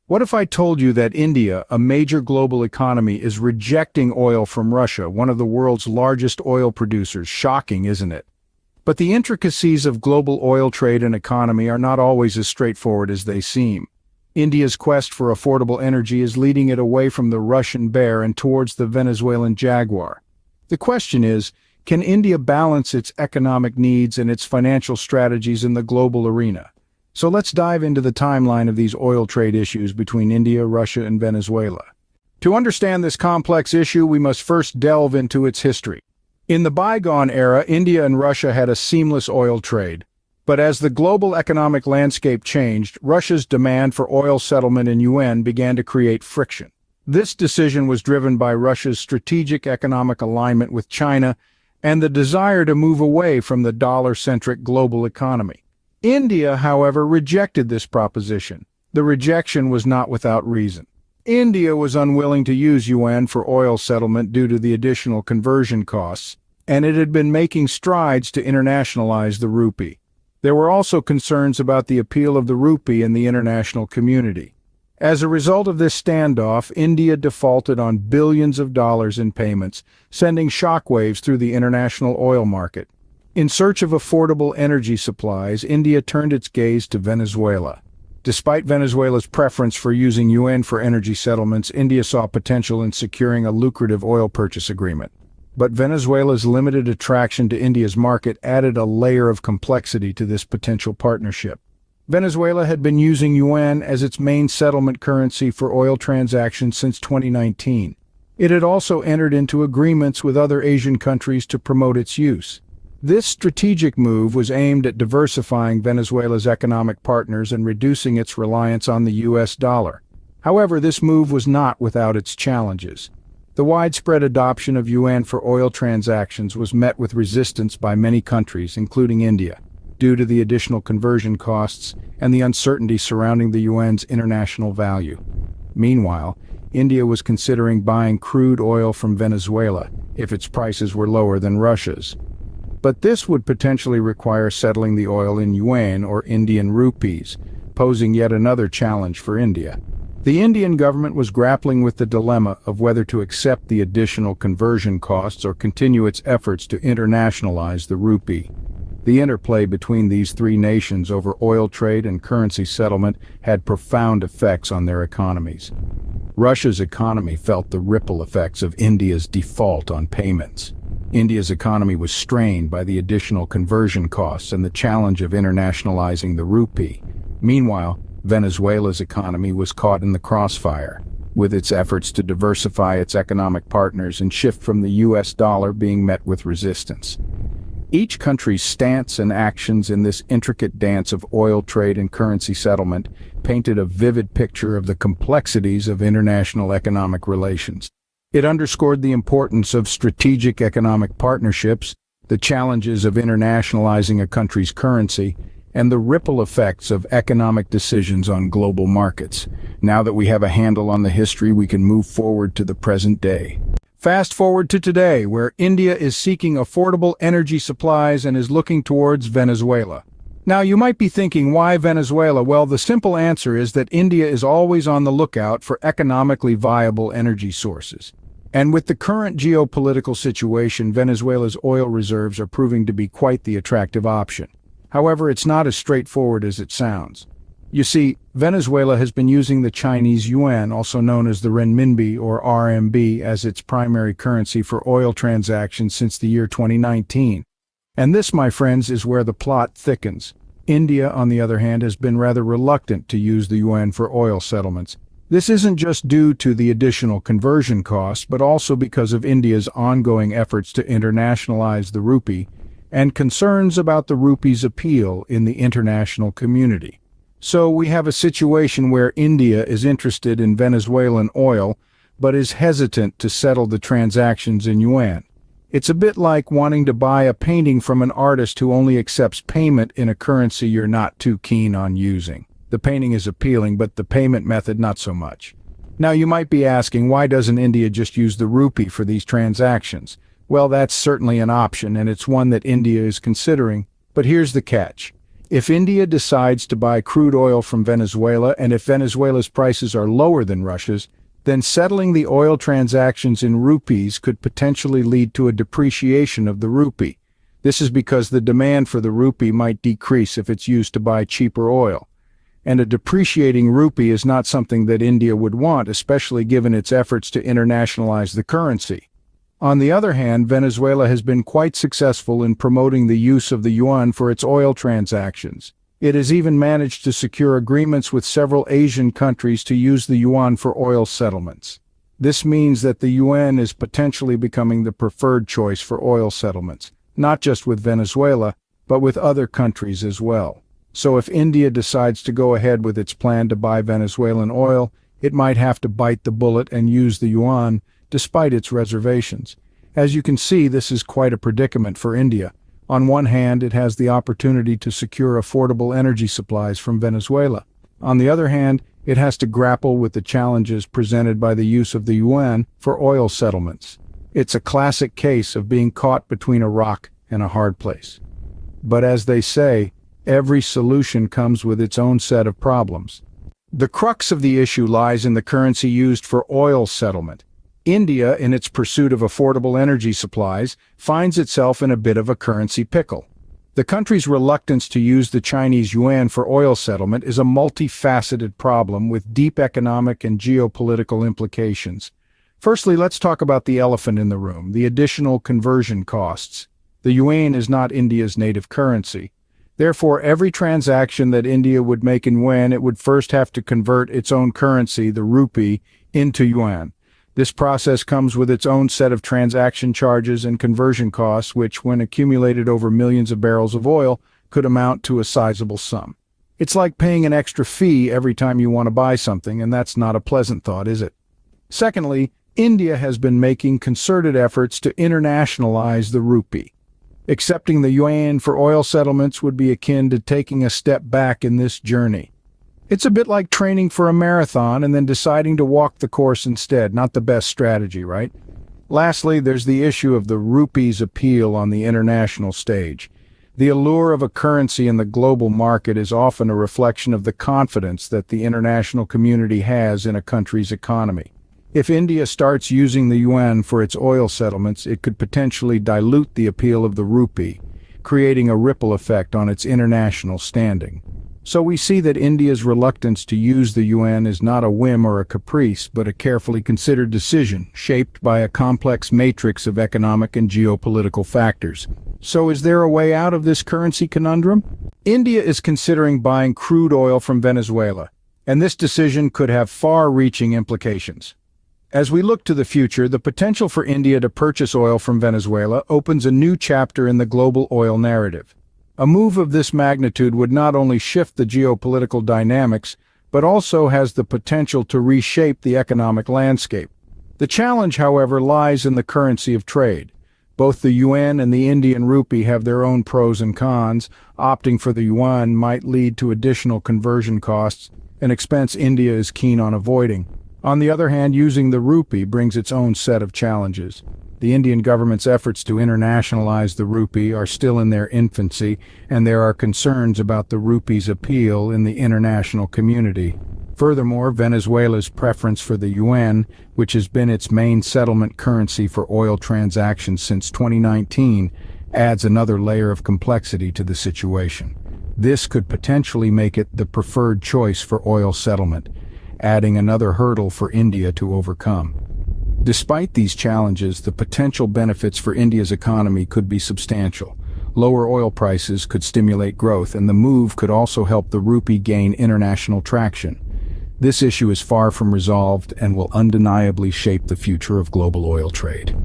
What if I told you that India, a major global economy, is rejecting oil from Russia, one of the world's largest oil producers? Shocking, isn't it? But the intricacies of global oil trade and economy are not always as straightforward as they seem. India's quest for affordable energy is leading it away from the Russian bear and towards the Venezuelan jaguar. The question is, can India balance its economic needs and its financial strategies in the global arena? So let's dive into the timeline of these oil trade issues between India, Russia, and Venezuela. To understand this complex issue, we must first delve into its history. In the bygone era, India and Russia had a seamless oil trade. But as the global economic landscape changed, Russia's demand for oil settlement in Yuan began to create friction. This decision was driven by Russia's strategic economic alignment with China and the desire to move away from the dollar-centric global economy. India, however, rejected this proposition. The rejection was not without reason. India was unwilling to use Yuan for oil settlement due to the additional conversion costs, and it had been making strides to internationalize the rupee. There were also concerns about the appeal of the rupee in the international community. As a result of this standoff, India defaulted on billions of dollars in payments, sending shockwaves through the international oil market. In search of affordable energy supplies, India turned its gaze to Venezuela. Despite Venezuela's preference for using Yuan for energy settlements, India saw potential in securing a lucrative oil purchase agreement. But Venezuela's limited attraction to India's market added a layer of complexity to this potential partnership. Venezuela had been using Yuan as its main settlement currency for oil transactions since 2019. It had also entered into agreements with other Asian countries to promote its use. This strategic move was aimed at diversifying Venezuela's economic partners and reducing its reliance on the US dollar. However, this move was not without its challenges. The widespread adoption of Yuan for oil transactions was met with resistance by many countries, including India, due to the additional conversion costs and the uncertainty surrounding the Yuan's international value. Meanwhile, India was considering buying crude oil from Venezuela if its prices were lower than Russia's. But this would potentially require settling the oil in Yuan or Indian rupees, posing yet another challenge for India. The Indian government was grappling with the dilemma of whether to accept the additional conversion costs or continue its efforts to internationalize the rupee. The interplay between these three nations over oil trade and currency settlement had profound effects on their economies. Russia's economy felt the ripple effects of India's default on payments. India's economy was strained by the additional conversion costs and the challenge of internationalizing the rupee. Meanwhile, Venezuela's economy was caught in the crossfire, with its efforts to diversify its economic partners and shift from the US dollar being met with resistance. Each country's stance and actions in this intricate dance of oil trade and currency settlement painted a vivid picture of the complexities of international economic relations. It underscored the importance of strategic economic partnerships, the challenges of internationalizing a country's currency, and the ripple effects of economic decisions on global markets. Now that we have a handle on the history, we can move forward to the present day. Fast forward to today, where India is seeking affordable energy supplies and is looking towards Venezuela. Now, you might be thinking, why Venezuela? Well, the simple answer is that India is always on the lookout for economically viable energy sources. And with the current geopolitical situation, Venezuela's oil reserves are proving to be quite the attractive option. However, it's not as straightforward as it sounds. You see, Venezuela has been using the Chinese yuan, also known as the renminbi or RMB, as its primary currency for oil transactions since the year 2019. And this, my friends, is where the plot thickens. India, on the other hand, has been rather reluctant to use the yuan for oil settlements. This isn't just due to the additional conversion costs, but also because of India's ongoing efforts to internationalize the rupee and concerns about the rupee's appeal in the international community. So we have a situation where India is interested in Venezuelan oil, but is hesitant to settle the transactions in yuan. It's a bit like wanting to buy a painting from an artist who only accepts payment in a currency you're not too keen on using. The painting is appealing, but the payment method not so much. Now you might be asking, why doesn't India just use the rupee for these transactions? Well, that's certainly an option, and it's one that India is considering. But here's the catch. If India decides to buy crude oil from Venezuela, and if Venezuela's prices are lower than Russia's, then settling the oil transactions in rupees could potentially lead to a depreciation of the rupee. This is because the demand for the rupee might decrease if it's used to buy cheaper oil. And a depreciating rupee is not something that India would want, especially given its efforts to internationalize the currency. On the other hand, Venezuela has been quite successful in promoting the use of the yuan for its oil transactions. It has even managed to secure agreements with several Asian countries to use the yuan for oil settlements. This means that the yuan is potentially becoming the preferred choice for oil settlements, not just with Venezuela, but with other countries as well. So if India decides to go ahead with its plan to buy Venezuelan oil, it might have to bite the bullet and use the yuan, despite its reservations. As you can see, this is quite a predicament for India. On one hand, it has the opportunity to secure affordable energy supplies from Venezuela. On the other hand, it has to grapple with the challenges presented by the use of the yuan for oil settlements. It's a classic case of being caught between a rock and a hard place. But as they say, every solution comes with its own set of problems. The crux of the issue lies in the currency used for oil settlement. India, in its pursuit of affordable energy supplies, finds itself in a bit of a currency pickle. The country's reluctance to use the Chinese yuan for oil settlement is a multifaceted problem with deep economic and geopolitical implications. Firstly, let's talk about the elephant in the room, the additional conversion costs. The yuan is not India's native currency. Therefore, every transaction that India would make in yuan, it would first have to convert its own currency, the rupee, into yuan. This process comes with its own set of transaction charges and conversion costs, which, when accumulated over millions of barrels of oil, could amount to a sizable sum. It's like paying an extra fee every time you want to buy something, and that's not a pleasant thought, is it? Secondly, India has been making concerted efforts to internationalize the rupee. Accepting the yuan for oil settlements would be akin to taking a step back in this journey. It's a bit like training for a marathon and then deciding to walk the course instead. Not the best strategy, right? Lastly, there's the issue of the rupee's appeal on the international stage. The allure of a currency in the global market is often a reflection of the confidence that the international community has in a country's economy. If India starts using the yuan for its oil settlements, it could potentially dilute the appeal of the rupee, creating a ripple effect on its international standing. So we see that India's reluctance to use the yuan is not a whim or a caprice, but a carefully considered decision, shaped by a complex matrix of economic and geopolitical factors. So is there a way out of this currency conundrum? India is considering buying crude oil from Venezuela, and this decision could have far-reaching implications. As we look to the future, the potential for India to purchase oil from Venezuela opens a new chapter in the global oil narrative. A move of this magnitude would not only shift the geopolitical dynamics, but also has the potential to reshape the economic landscape. The challenge, however, lies in the currency of trade. Both the yuan and the Indian rupee have their own pros and cons. Opting for the yuan might lead to additional conversion costs, an expense India is keen on avoiding. On the other hand, using the rupee brings its own set of challenges. The Indian government's efforts to internationalize the rupee are still in their infancy, and there are concerns about the rupee's appeal in the international community. Furthermore, Venezuela's preference for the yuan, which has been its main settlement currency for oil transactions since 2019, adds another layer of complexity to the situation. This could potentially make it the preferred choice for oil settlement, adding another hurdle for India to overcome. Despite these challenges, the potential benefits for India's economy could be substantial. Lower oil prices could stimulate growth, and the move could also help the rupee gain international traction. This issue is far from resolved and will undeniably shape the future of global oil trade.